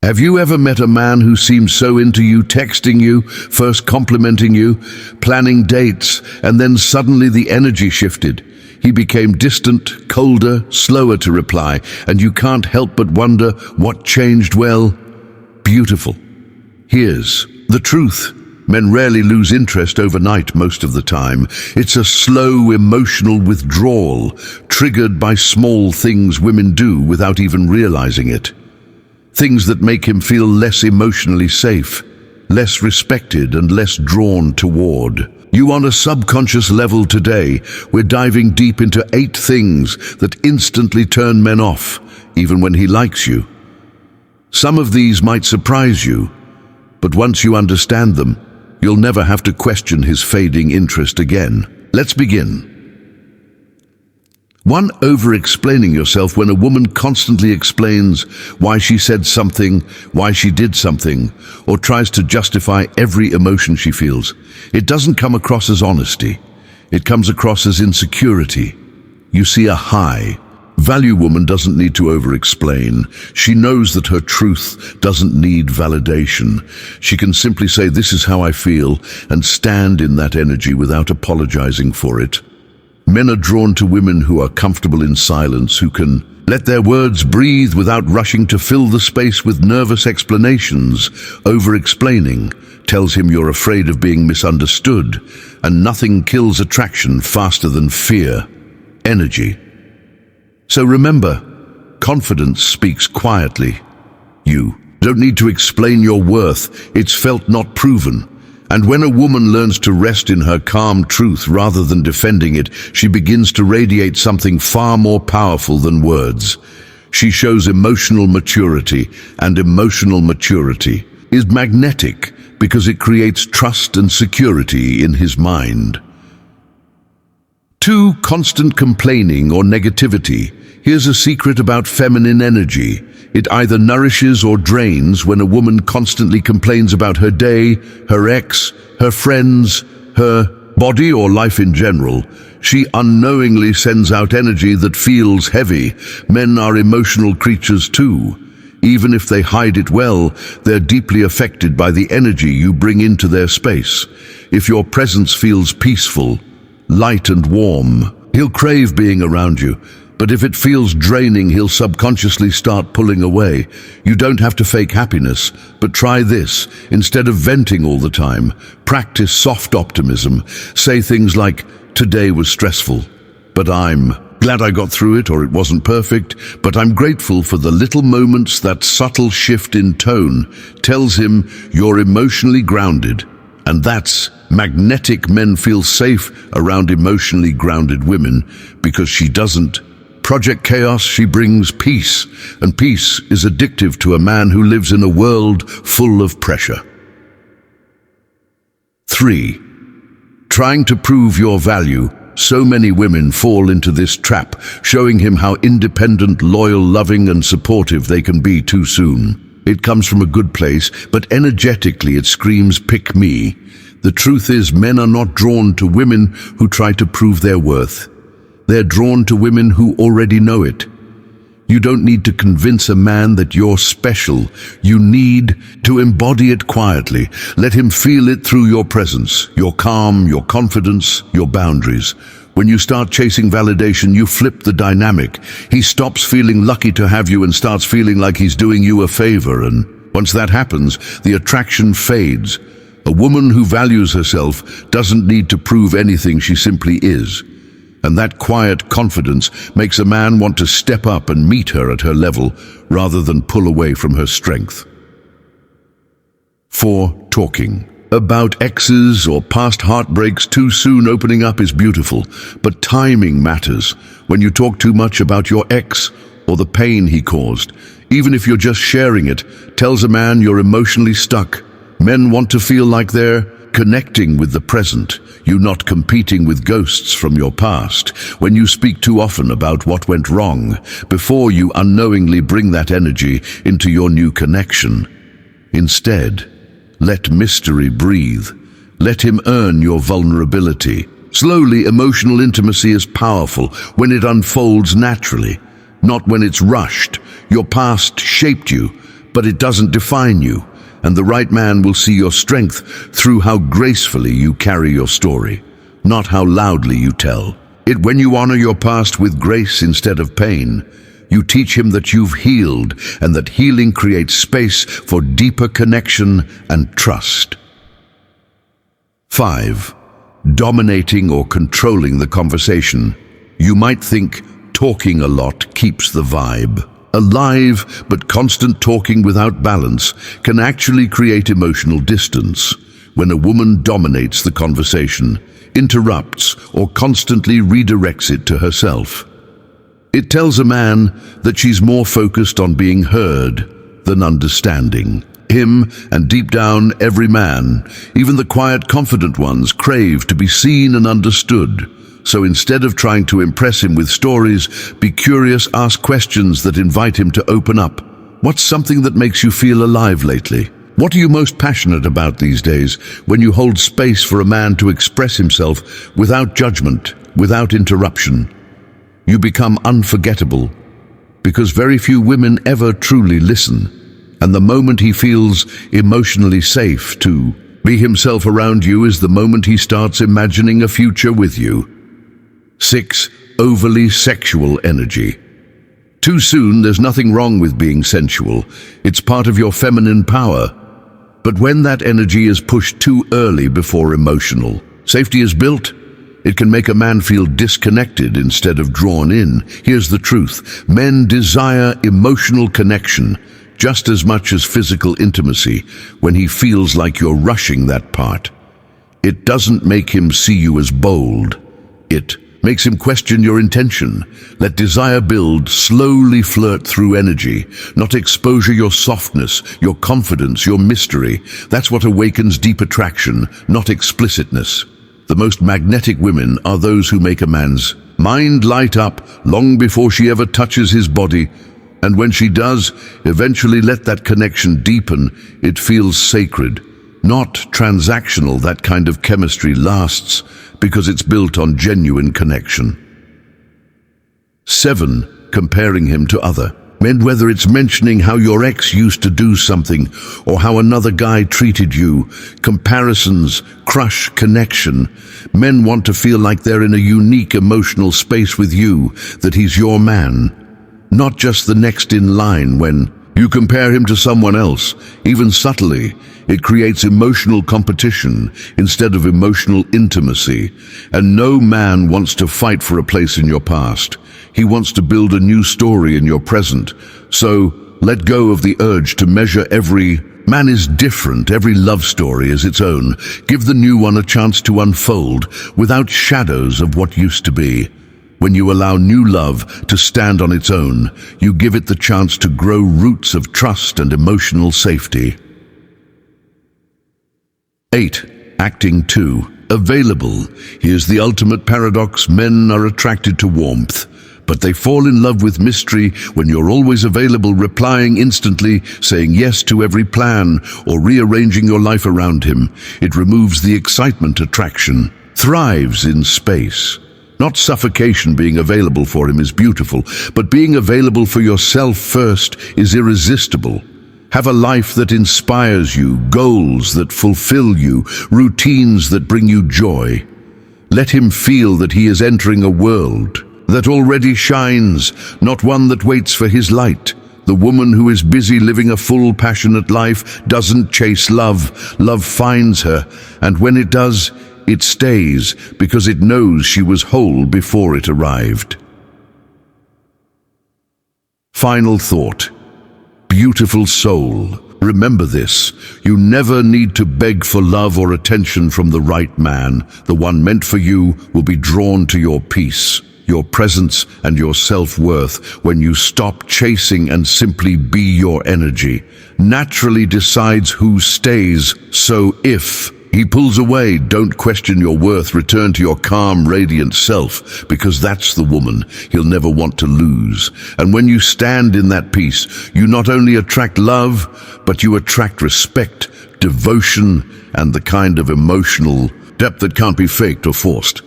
Have you ever met a man who seemed so into you, texting you, first complimenting you, planning dates, and then suddenly the energy shifted? He became distant, colder, slower to reply, and you can't help but wonder what changed. Well, beautiful. Here's the truth. Men rarely lose interest overnight most of the time. It's a slow, emotional withdrawal, triggered by small things women do without even realizing it. Things that make him feel less emotionally safe, less respected, and less drawn toward you on a subconscious level. Today, we're diving deep into 8 things that instantly turn men off, even when he likes you. Some of these might surprise you, but once you understand them, you'll never have to question his fading interest again. Let's begin. 1. Over-explaining yourself. When a woman constantly explains why she said something, why she did something, or tries to justify every emotion she feels, it doesn't come across as honesty. It comes across as insecurity. You see, a high-value woman doesn't need to over-explain. She knows that her truth doesn't need validation. She can simply say, "This is how I feel," and stand in that energy without apologizing for it. Men are drawn to women who are comfortable in silence, who can let their words breathe without rushing to fill the space with nervous explanations. Over-explaining tells him you're afraid of being misunderstood, and nothing kills attraction faster than fear. Energy. So remember, confidence speaks quietly. You don't need to explain your worth. It's felt, not proven. And when a woman learns to rest in her calm truth rather than defending it, she begins to radiate something far more powerful than words. She shows emotional maturity, and emotional maturity is magnetic because it creates trust and security in his mind. 2. Constant complaining or negativity. Here's a secret about feminine energy. It either nourishes or drains. When a woman constantly complains about her day, her ex, her friends, her body, or life in general, she unknowingly sends out energy that feels heavy. Men are emotional creatures too. Even if they hide it well, they're deeply affected by the energy you bring into their space. If your presence feels peaceful, light and warm, he'll crave being around you. But if it feels draining, he'll subconsciously start pulling away. You don't have to fake happiness, but try this. Instead of venting all the time, practice soft optimism. Say things like, "Today was stressful, but I'm glad I got through it," or "It wasn't perfect, but I'm grateful for the little moments." That subtle shift in tone tells him you're emotionally grounded, and that's magnetic. Men feel safe around emotionally grounded women because she doesn't project chaos, she brings peace, and peace is addictive to a man who lives in a world full of pressure. 3. Trying to prove your value. So many women fall into this trap, showing him how independent, loyal, loving, and supportive they can be too soon. It comes from a good place, but energetically it screams, "Pick me." The truth is, men are not drawn to women who try to prove their worth. They're drawn to women who already know it. You don't need to convince a man that you're special. You need to embody it quietly. Let him feel it through your presence, your calm, your confidence, your boundaries. When you start chasing validation, you flip the dynamic. He stops feeling lucky to have you and starts feeling like he's doing you a favor. And once that happens, the attraction fades. A woman who values herself doesn't need to prove anything, she simply is. And that quiet confidence makes a man want to step up and meet her at her level rather than pull away from her strength. 4. Talking about exes or past heartbreaks too soon. Opening up is beautiful, but timing matters. When you talk too much about your ex or the pain he caused, even if you're just sharing it, tells a man you're emotionally stuck. Men want to feel like they're connecting with the present. You're not competing with ghosts from your past. When you speak too often about what went wrong, before you unknowingly bring that energy into your new connection. Instead, let mystery breathe. Let him earn your vulnerability. Slowly, emotional intimacy is powerful when it unfolds naturally, not when it's rushed. Your past shaped you, but it doesn't define you, and the right man will see your strength through how gracefully you carry your story, not how loudly you tell it. When you honor your past with grace instead of pain, you teach him that you've healed and that healing creates space for deeper connection and trust. 5. Dominating or controlling the conversation. You might think talking a lot keeps the vibe alive, but constant talking without balance can actually create emotional distance. When a woman dominates the conversation, interrupts, or constantly redirects it to herself, it tells a man that she's more focused on being heard than understanding him, and deep down, every man, even the quiet, confident ones, crave to be seen and understood. So instead of trying to impress him with stories, be curious, ask questions that invite him to open up. What's something that makes you feel alive lately? What are you most passionate about these days? When you hold space for a man to express himself without judgment, without interruption, you become unforgettable, because very few women ever truly listen. And the moment he feels emotionally safe to be himself around you is the moment he starts imagining a future with you. 6. Overly sexual energy. Too soon, there's nothing wrong with being sensual. It's part of your feminine power. But when that energy is pushed too early before emotional safety is built, it can make a man feel disconnected instead of drawn in. Here's the truth. Men desire emotional connection just as much as physical intimacy. When he feels like you're rushing that part, it doesn't make him see you as bold. It makes him question your intention. Let desire build, slowly flirt through energy, not exposure, your softness, your confidence, your mystery. That's what awakens deep attraction, not explicitness. The most magnetic women are those who make a man's mind light up long before she ever touches his body. And when she does, eventually let that connection deepen. It feels sacred, not transactional. That kind of chemistry lasts because it's built on genuine connection. 7. Comparing him to other men. Whether it's mentioning how your ex used to do something or how another guy treated you, comparisons crush connection. Men want to feel like they're in a unique emotional space with you, that he's your man, not just the next in line. When you compare him to someone else, even subtly, it creates emotional competition instead of emotional intimacy. And no man wants to fight for a place in your past. He wants to build a new story in your present. So let go of the urge to measure. Every man is different. Every love story is its own. Give the new one a chance to unfold without shadows of what used to be. When you allow new love to stand on its own, you give it the chance to grow roots of trust and emotional safety. 8. Acting too available. Here's the ultimate paradox. Men are attracted to warmth, but they fall in love with mystery. When you're always available, replying instantly, saying yes to every plan, or rearranging your life around him, it removes the excitement. Attraction thrives in space, not suffocation. Being available for him is beautiful, but being available for yourself first is irresistible. Have a life that inspires you, goals that fulfill you, routines that bring you joy. Let him feel that he is entering a world that already shines, not one that waits for his light. The woman who is busy living a full, passionate life doesn't chase love. Love finds her, and when it does, it stays because it knows she was whole before it arrived. Final thought. Beautiful soul, remember this. You never need to beg for love or attention from the right man. The one meant for you will be drawn to your peace, your presence, and your self-worth. When you stop chasing and simply be, your energy naturally decides who stays. So if he pulls away, don't question your worth. Return to your calm, radiant self, because that's the woman he'll never want to lose. And when you stand in that peace, you not only attract love, but you attract respect, devotion, and the kind of emotional depth that can't be faked or forced.